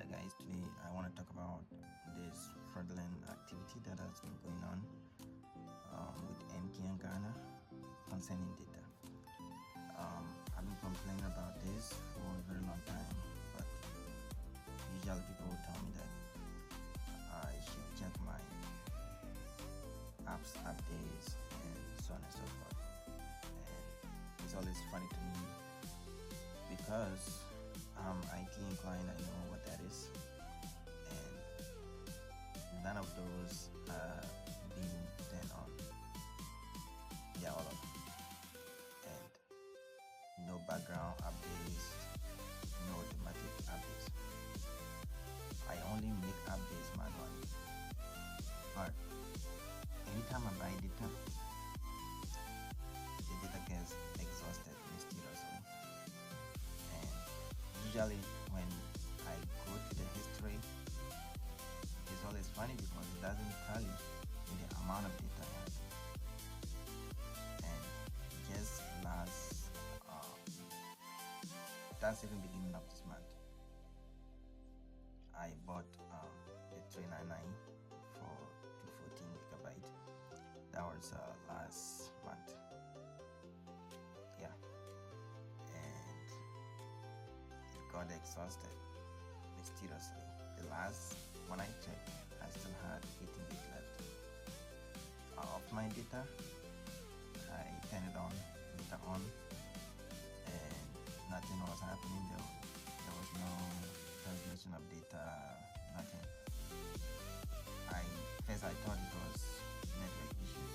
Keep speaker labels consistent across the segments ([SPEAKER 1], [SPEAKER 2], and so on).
[SPEAKER 1] Guys, today I want to talk about this fraudulent activity that has been going on with MTN Ghana concerning data. I've been complaining about this for a very long time, but usually people will tell me that I should check my apps updates and so on and so forth. And it's always funny to me because I'm IT inclined, I know what that is, and none of those are being turned on. Yeah, all of them. And no background updates, no automatic updates. I only make updates manually. But anytime I buy data, the data gets exhausted mysteriously. And usually when I go to the history, it's always funny because it doesn't tell you the amount of data I have. And just that's even beginning of this month, I bought the 399 for 214 gigabyte. That was last month. Yeah, and it got exhausted mysteriously. When I checked, I still had 18 gig left. Of my data, I turned it on, later on, and nothing was happening. There was no transmission of data, nothing. First I thought it was network issues,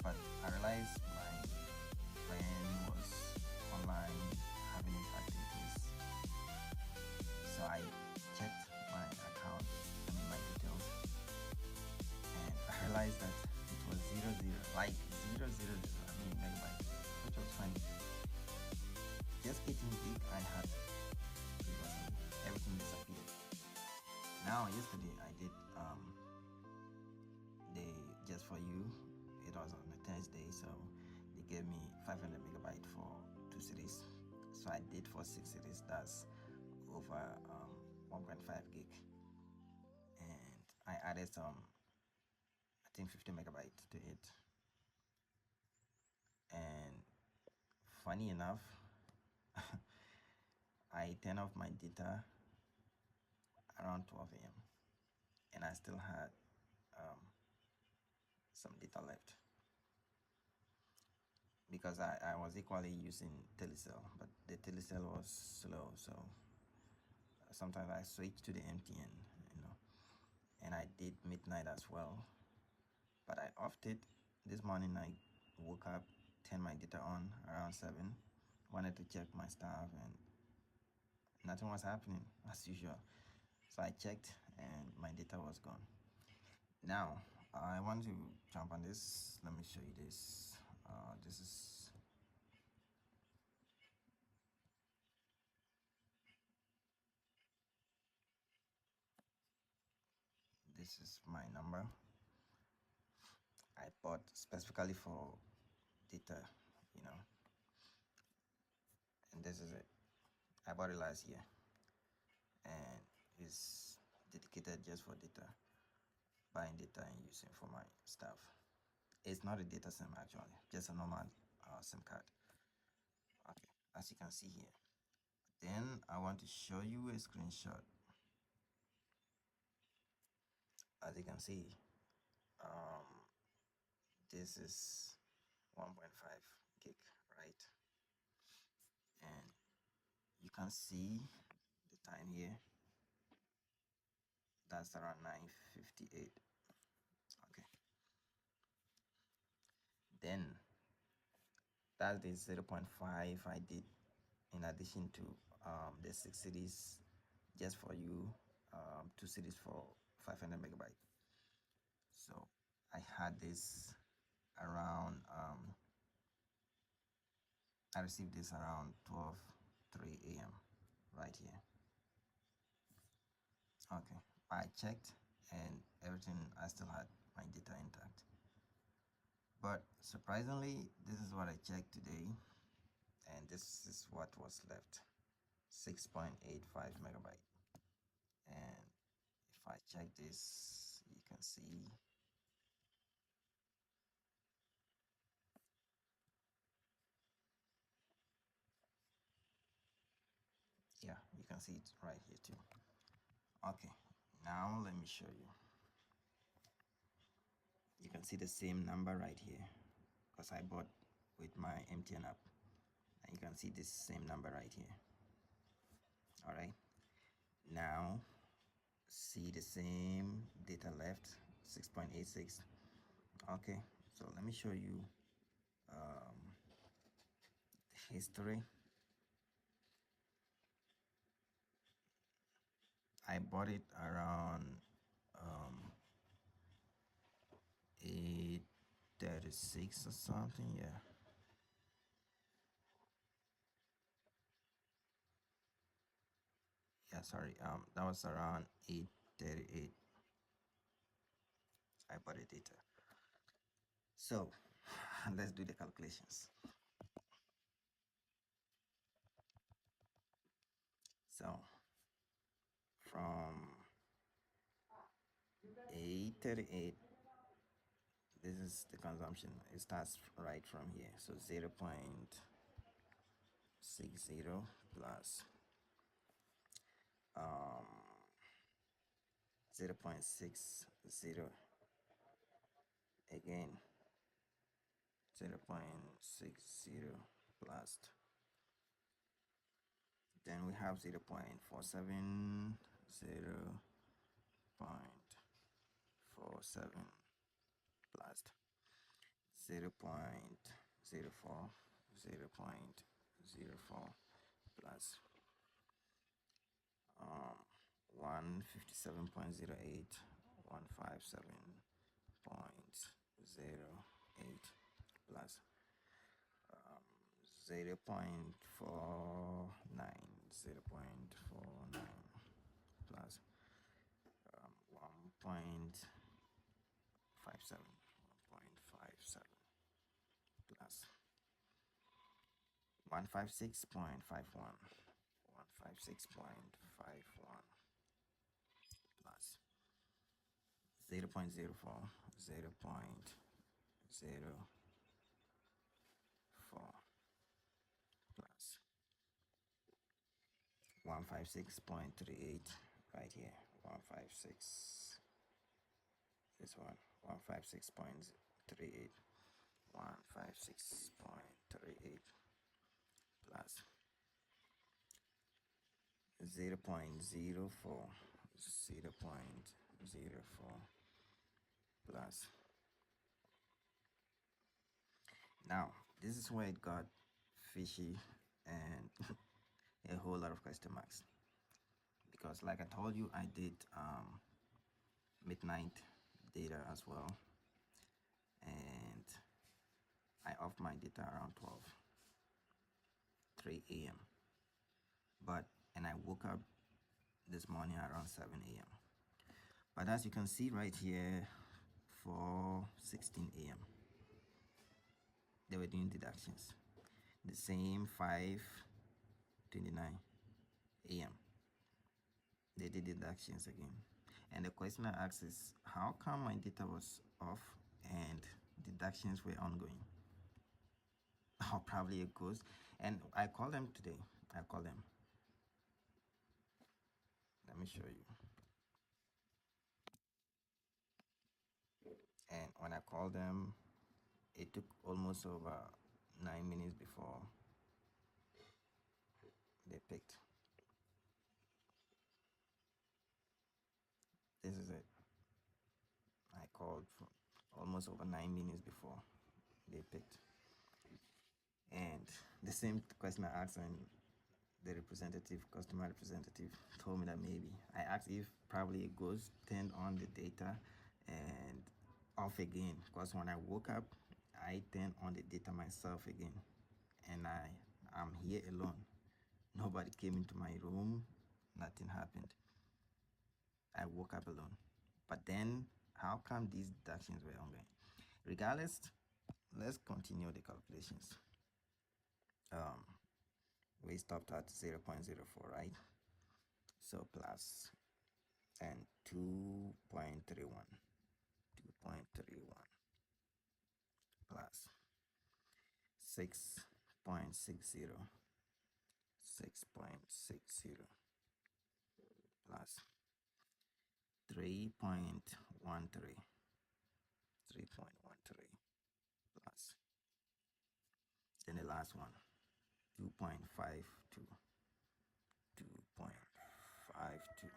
[SPEAKER 1] but I realized my friend was online having his activities. So I checked my account and my details, and I realized that it was 00, like 000, megabyte, which was funny. Just 18 gig I had previously, everything disappeared. Now yesterday I did the just for you. It was on a Thursday, so they gave me 500 megabyte for 2 cities. So I did for 6 cities. That's over 1.5 gig, and I added some, I think 50 megabytes to it. And funny enough, I turned off my data around 12 a.m. and I still had some data left because I was equally using Telecel, but the Telecel was slow, so sometimes I switched to the MTN, and I did midnight as well, but I offed it. This morning I woke up, turned my data on around 7, wanted to check my stuff, and nothing was happening as usual. So I checked and my data was gone. Now I want to jump on this. Let me show you this. This is my number. I bought specifically for data, and this is it. I bought it last year, and it's dedicated just for data, buying data and using for my stuff. It's not a data SIM actually, just a normal SIM card. Okay, as you can see here. Then I want to show you a screenshot. As you can see, this is 1.5 gig, right? And you can see the time here. That's around 9:58. Okay, then that's the 0.5 I did in addition to the 6 cities just for you, 2 cities for 500 megabyte. So I had this around I received this around 12:03 a.m. right here. Okay, I checked and everything, I still had my data intact. But surprisingly, this is what I checked today, and this is what was left: 6.85 megabyte. And if I check this, you can see yeah, you can see it right here too. Okay, now let me show you. You can see the same number right here because I bought with my MTN app, and you can see this same number right here. All right, now see the same data left, 6.86. Okay, so let me show you history. I bought it around 8:36 or something. Yeah, sorry, that was around 8:38. I bought it data. So let's do the calculations. So from 8:38, this is the consumption. It starts right from here. So 0.60 plus 0.60 again, 0.60 plus, then we have 0.47, 0.47 plus 0.04, 0.04 plus 157.08, 157.08 plus 0.49, 0.49 plus 1.57, 1.57 plus 156.51, 156.51 plus 0.04, 0.04 plus 156.38 right here, 156, this one, 156.38, 156.38 plus 0.04, 0.04 plus. Now this is where it got fishy and a whole lot of question marks, because like I told you, I did midnight data as well, and I off my data around 3 a.m. And I woke up this morning around 7 a.m. But as you can see right here, 4:16 a.m. they were doing deductions. The same 5:29 a.m. they did deductions again. And the question I asked is, how come my data was off and deductions were ongoing? Or probably a ghost. And I called them today. I called them. Let me show you. And when I called them, it took almost over 9 minutes before they picked. This is it. I called for almost over 9 minutes before they picked. And the same question I asked, and the customer representative told me that maybe I asked if probably it goes turned on the data and off again, because when I woke up, I turned on the data myself again, and I'm here alone. Nobody came into my room, nothing happened. I woke up alone. But then how come these deductions were ongoing? Regardless, let's continue the calculations. We stopped at 0.04, right? So plus and 2.31. 2.31 plus 6.60. 6.60 plus 3.13. 3.13 plus, then the last one, 2.52. 2.52.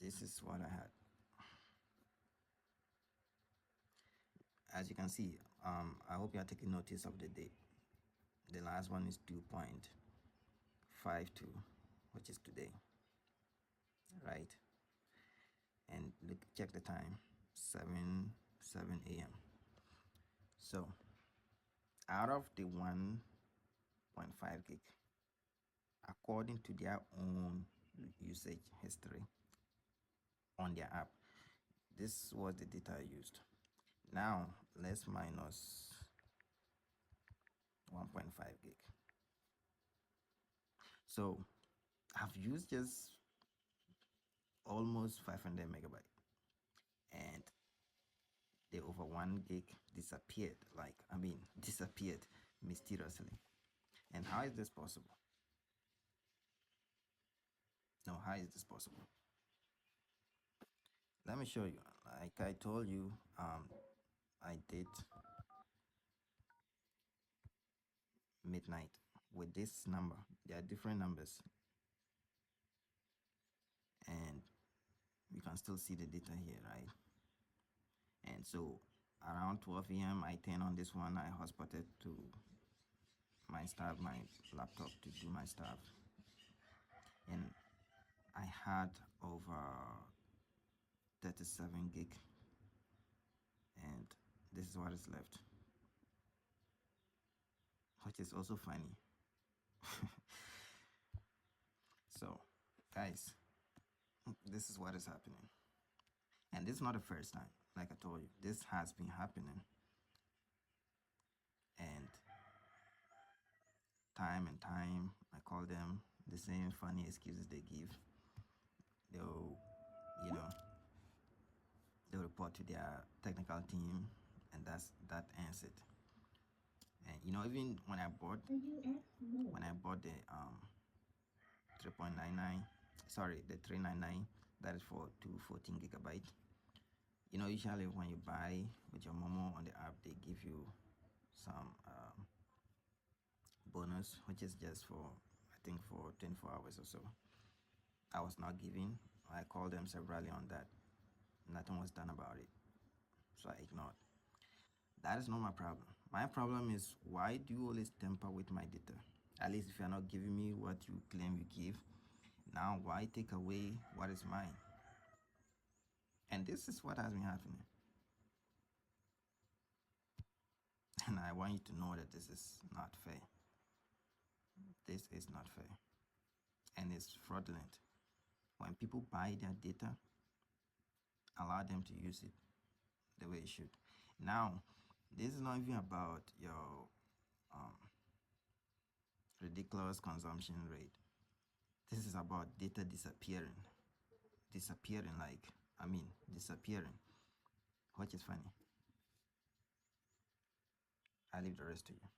[SPEAKER 1] This is what I had. As you can see, I hope you are taking notice of the date. The last one is 2.52, which is today, right? And look, check the time, 7 a.m. So out of the 1.5 gig, according to their own usage history on their app, this was the data I used. Now let's minus 1.5 gig. So I've used just almost 500 megabyte, and the over 1 gig disappeared, disappeared mysteriously. And how is this possible? No, how is this possible? Let me show you. Like I told you, I did midnight with this number. There are different numbers, and you can still see the data here, right? And so around 12 a.m. I turn on this one. I hotspotted to my stuff, my laptop, to do my stuff, and I had over 37 gig, and this is what is left, which is also funny. So guys, this is what is happening, and this is not the first time. Like I told you, this has been happening, and time and time I call them, the same funny excuses they give. They'll, you know, they'll report to their technical team, and that ends it. And even when I bought the 3.99, sorry, the 399, that is for 214 gigabyte. Usually when you buy with your Momo on the app, they give you some bonus, which is just for, I think, for 24 hours or so. I was not giving. I called them severally on that. Nothing was done about it, so I ignored. That is not my problem. My problem is, why do you always tamper with my data? At least if you're not giving me what you claim you give, now why take away what is mine? And this is what has been happening. And I want you to know that this is not fair. This is not fair. And it's fraudulent. When people buy their data, allow them to use it the way it should. Now, this is not even about your ridiculous consumption rate. This is about data disappearing. Disappearing, disappearing. Which is funny. I leave the rest to you.